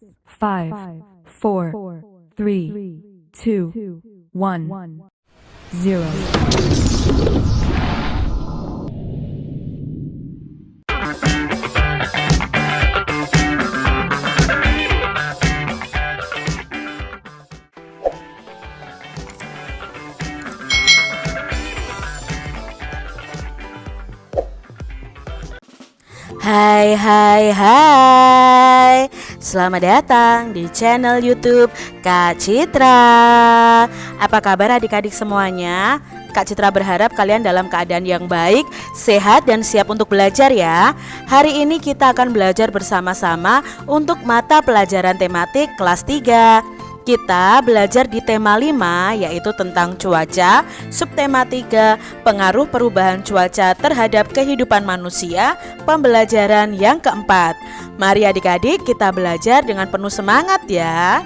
5, 4, 3, 2, 1, 0. Hai. Selamat datang di channel YouTube Kak Citra. Apa kabar adik-adik semuanya? Kak Citra berharap kalian dalam keadaan yang baik, sehat dan siap untuk belajar ya. Hari ini kita akan belajar bersama-sama untuk mata pelajaran tematik kelas 3. Kita belajar di tema 5 yaitu tentang cuaca, subtema 3 pengaruh perubahan cuaca terhadap kehidupan manusia, pembelajaran yang keempat. Mari adik-adik kita belajar dengan penuh semangat ya.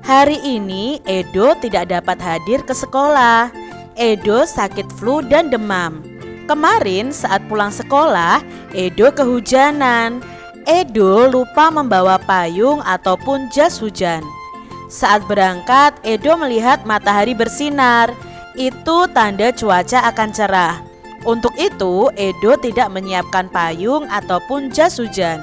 Hari ini Edo tidak dapat hadir ke sekolah. Edo sakit flu dan demam. Kemarin saat pulang sekolah, Edo kehujanan. Edo lupa membawa payung ataupun jas hujan. Saat berangkat, Edo melihat matahari bersinar. Itu tanda cuaca akan cerah. Untuk itu, Edo tidak menyiapkan payung ataupun jas hujan.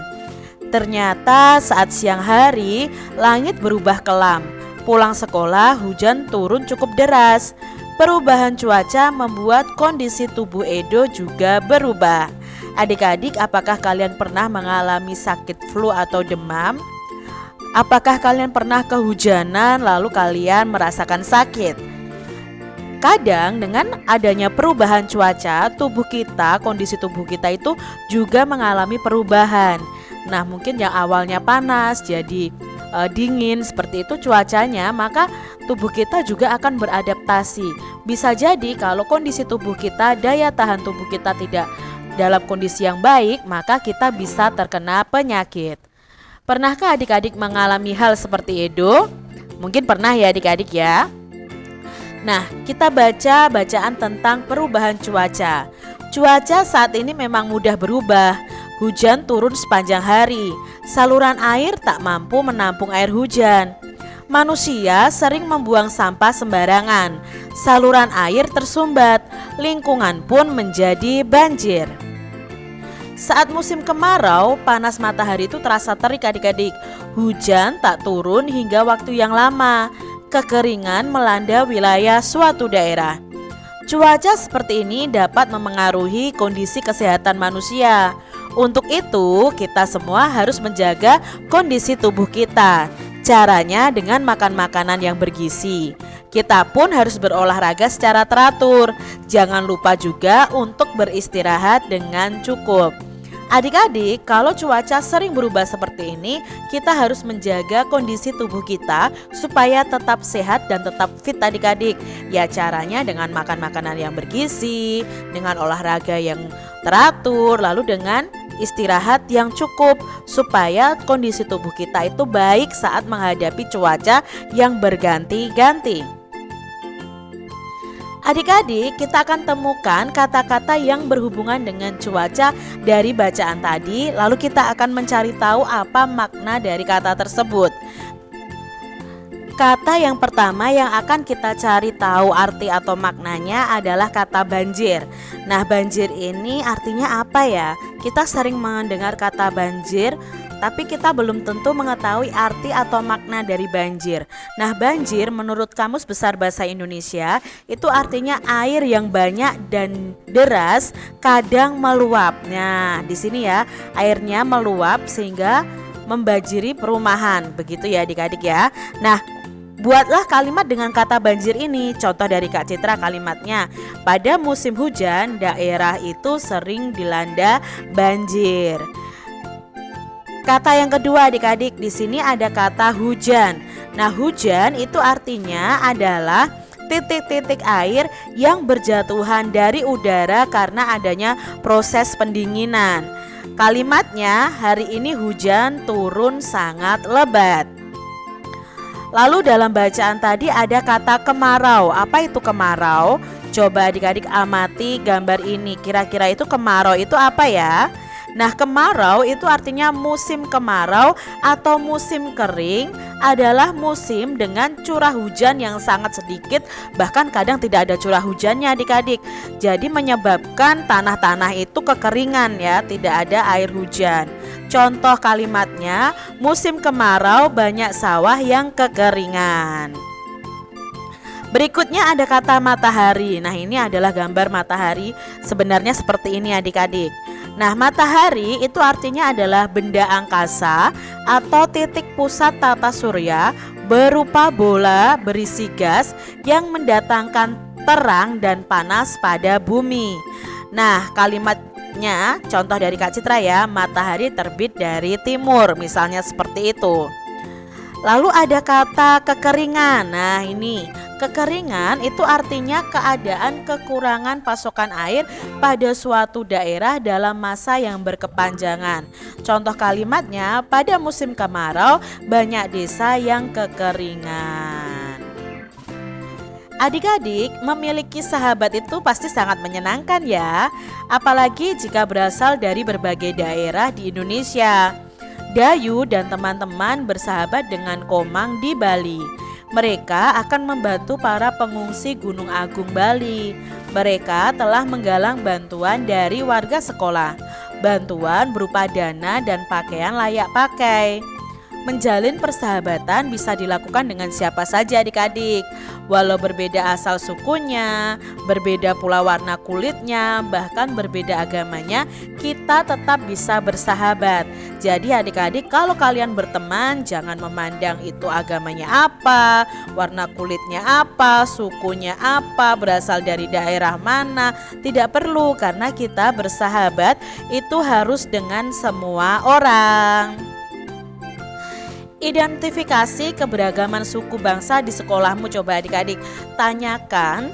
Ternyata saat siang hari, langit berubah kelam. Pulang sekolah, hujan turun cukup deras. Perubahan cuaca membuat kondisi tubuh Edo juga berubah. Adik-adik, apakah kalian pernah mengalami sakit flu atau demam? Apakah kalian pernah kehujanan lalu kalian merasakan sakit? Kadang dengan adanya perubahan cuaca, kondisi tubuh kita itu juga mengalami perubahan. Nah, mungkin yang awalnya panas jadi dingin seperti itu cuacanya, maka tubuh kita juga akan beradaptasi. Bisa jadi kalau kondisi tubuh kita, daya tahan tubuh kita tidak dalam kondisi yang baik, maka kita bisa terkena penyakit. Pernahkah adik-adik mengalami hal seperti Edo? Mungkin pernah ya adik-adik ya. Nah, kita baca bacaan tentang perubahan cuaca. Cuaca saat ini memang mudah berubah. Hujan turun sepanjang hari. Saluran air tak mampu menampung air hujan. Manusia sering membuang sampah sembarangan. Saluran air tersumbat, lingkungan pun menjadi banjir. Saat musim kemarau, panas matahari itu terasa terik adik-adik. Hujan tak turun hingga waktu yang lama. Kekeringan melanda wilayah suatu daerah. Cuaca seperti ini dapat memengaruhi kondisi kesehatan manusia. Untuk itu, kita semua harus menjaga kondisi tubuh kita. Caranya dengan makan makanan yang bergizi. Kita pun harus berolahraga secara teratur. Jangan lupa juga untuk beristirahat dengan cukup. Adik-adik, kalau cuaca sering berubah seperti ini, kita harus menjaga kondisi tubuh kita supaya tetap sehat dan tetap fit adik-adik. Ya, caranya dengan makan makanan yang bergizi, dengan olahraga yang teratur, lalu dengan istirahat yang cukup supaya kondisi tubuh kita itu baik saat menghadapi cuaca yang berganti-ganti. Adik-adik, kita akan temukan kata-kata yang berhubungan dengan cuaca dari bacaan tadi, lalu kita akan mencari tahu apa makna dari kata tersebut. Kata yang pertama yang akan kita cari tahu arti atau maknanya adalah kata banjir. Nah, banjir ini artinya apa ya? Kita sering mendengar kata banjir, tapi kita belum tentu mengetahui arti atau makna dari banjir. Nah, banjir menurut Kamus Besar Bahasa Indonesia itu artinya air yang banyak dan deras, kadang meluap. Nah, di sini ya, airnya meluap sehingga membanjiri perumahan. Begitu ya adik-adik ya. Nah, buatlah kalimat dengan kata banjir ini. Contoh dari Kak Citra kalimatnya. Pada musim hujan, daerah itu sering dilanda banjir. Kata yang kedua adik-adik, di sini ada kata hujan. Nah, hujan itu artinya adalah titik-titik air yang berjatuhan dari udara karena adanya proses pendinginan. Kalimatnya, hari ini hujan turun sangat lebat. Lalu dalam bacaan tadi ada kata kemarau. Apa itu kemarau? Coba adik-adik amati gambar ini. Kira-kira itu kemarau itu apa ya? Nah, kemarau itu artinya musim kemarau atau musim kering adalah musim dengan curah hujan yang sangat sedikit, bahkan kadang tidak ada curah hujannya adik-adik. Jadi menyebabkan tanah-tanah itu kekeringan ya, tidak ada air hujan. Contoh kalimatnya, musim kemarau banyak sawah yang kekeringan. Berikutnya ada kata matahari. Nah, ini adalah gambar matahari. Sebenarnya seperti ini adik-adik. Nah, matahari itu artinya adalah benda angkasa atau titik pusat tata surya berupa bola berisi gas yang mendatangkan terang dan panas pada bumi. Nah, kalimatnya contoh dari Kak Citra ya, matahari terbit dari timur, misalnya seperti itu. Lalu ada kata kekeringan. Nah, ini kekeringan itu artinya keadaan kekurangan pasokan air pada suatu daerah dalam masa yang berkepanjangan. Contoh kalimatnya, pada musim kemarau banyak desa yang kekeringan. Adik-adik, memiliki sahabat itu pasti sangat menyenangkan ya, apalagi jika berasal dari berbagai daerah di Indonesia. Dayu dan teman-teman bersahabat dengan Komang di Bali. Mereka akan membantu para pengungsi Gunung Agung Bali. Mereka telah menggalang bantuan dari warga sekolah. Bantuan berupa dana dan pakaian layak pakai. Menjalin persahabatan bisa dilakukan dengan siapa saja adik-adik. Walau berbeda asal sukunya, berbeda pula warna kulitnya, bahkan berbeda agamanya, kita tetap bisa bersahabat. Jadi adik-adik, kalau kalian berteman, jangan memandang itu agamanya apa, warna kulitnya apa, sukunya apa, berasal dari daerah mana. Tidak perlu, karena kita bersahabat itu harus dengan semua orang. Identifikasi keberagaman suku bangsa di sekolahmu. Coba adik-adik tanyakan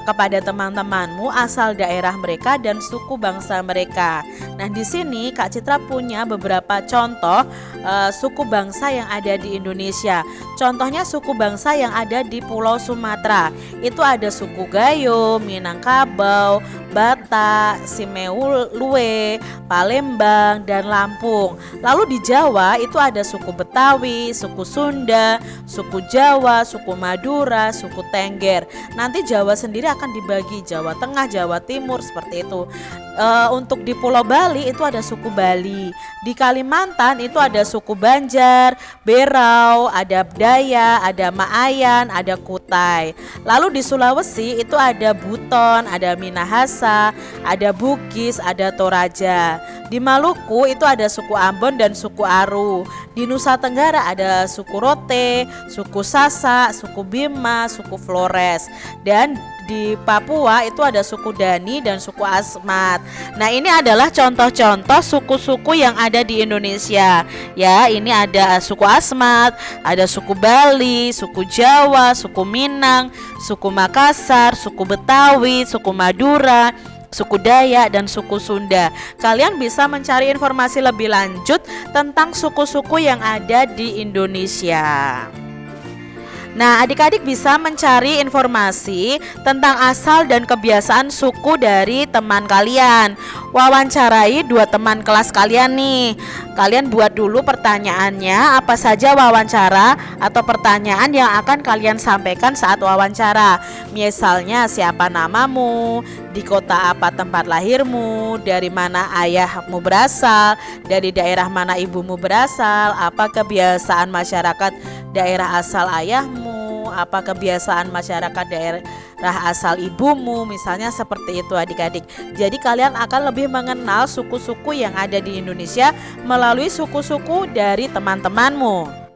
kepada teman-temanmu asal daerah mereka dan suku bangsa mereka. Nah, di sini Kak Citra punya beberapa contoh suku bangsa yang ada di Indonesia. Contohnya suku bangsa yang ada di Pulau Sumatera. Itu ada suku Gayo, Minangkabau, Batak, Simeulue, Palembang, dan Lampung. Lalu di Jawa itu ada suku Betawi, suku Sunda, suku Jawa, suku Madura, suku Tengger. Nanti Jawa sendiri akan dibagi Jawa Tengah, Jawa Timur, seperti itu. Untuk di Pulau Bali itu ada suku Bali. Di Kalimantan itu ada suku Banjar, Berau, ada Dayak, ada Maayan, ada Kutai. Lalu di Sulawesi itu ada Buton, ada Minahasa, ada Bugis, ada Toraja. Di Maluku itu ada suku Ambon dan suku Aru. Di Nusa Tenggara ada suku Rote, suku Sasak, suku Bima, suku Flores. Dan di Papua itu ada suku Dani dan suku Asmat. Nah, ini adalah contoh-contoh suku-suku yang ada di Indonesia. Ya, ini ada suku Asmat, ada suku Bali, suku Jawa, suku Minang, suku Makassar, suku Betawi, suku Madura, suku Dayak, dan suku Sunda. Kalian bisa mencari informasi lebih lanjut tentang suku-suku yang ada di Indonesia. Nah, adik-adik bisa mencari informasi tentang asal dan kebiasaan suku dari teman kalian. Wawancarai 2 teman kelas kalian nih. Kalian buat dulu pertanyaannya, apa saja wawancara atau pertanyaan yang akan kalian sampaikan saat wawancara. Misalnya, siapa namamu, di kota apa tempat lahirmu, dari mana ayahmu berasal, dari daerah mana ibumu berasal, apa kebiasaan masyarakat daerah asal ayahmu, apa kebiasaan masyarakat daerah asal ibumu, misalnya seperti itu adik-adik. Jadi kalian akan lebih mengenal suku-suku yang ada di Indonesia melalui suku-suku dari teman-temanmu.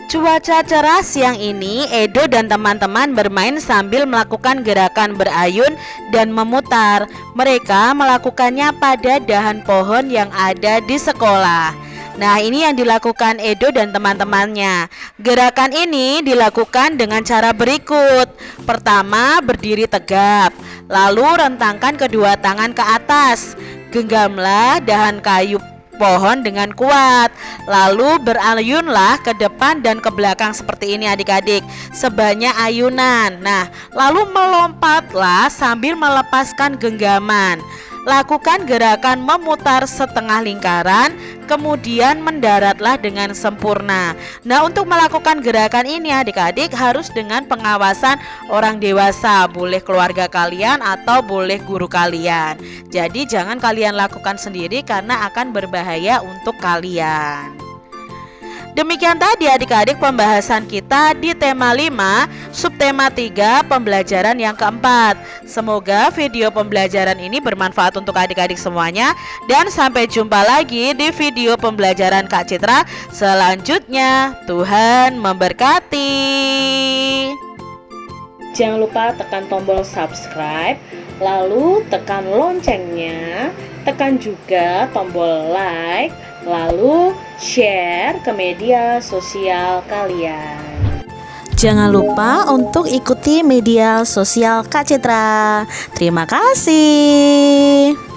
Cuaca cerah siang ini, Edo dan teman-teman bermain sambil melakukan gerakan berayun dan memutar. Mereka melakukannya pada dahan pohon yang ada di sekolah. Nah, ini yang dilakukan Edo dan teman-temannya. Gerakan ini dilakukan dengan cara berikut. Pertama, berdiri tegap, lalu rentangkan kedua tangan ke atas. Genggamlah dahan kayu pohon dengan kuat. Lalu berayunlah ke depan dan ke belakang seperti ini adik-adik, sebanyak ayunan. Nah, lalu melompatlah sambil melepaskan genggaman. Lakukan gerakan memutar setengah lingkaran, kemudian mendaratlah dengan sempurna. Nah, untuk melakukan gerakan ini adik-adik harus dengan pengawasan orang dewasa, boleh keluarga kalian atau boleh guru kalian. Jadi jangan kalian lakukan sendiri karena akan berbahaya untuk kalian. Demikian tadi adik-adik pembahasan kita di tema 5, subtema 3, pembelajaran yang keempat. Semoga video pembelajaran ini bermanfaat untuk adik-adik semuanya. Dan sampai jumpa lagi di video pembelajaran Kak Citra selanjutnya. Tuhan memberkati. Jangan lupa tekan tombol subscribe, lalu tekan loncengnya, tekan juga tombol like, lalu share ke media sosial kalian. Jangan lupa untuk ikuti media sosial Kak Citra. Terima kasih.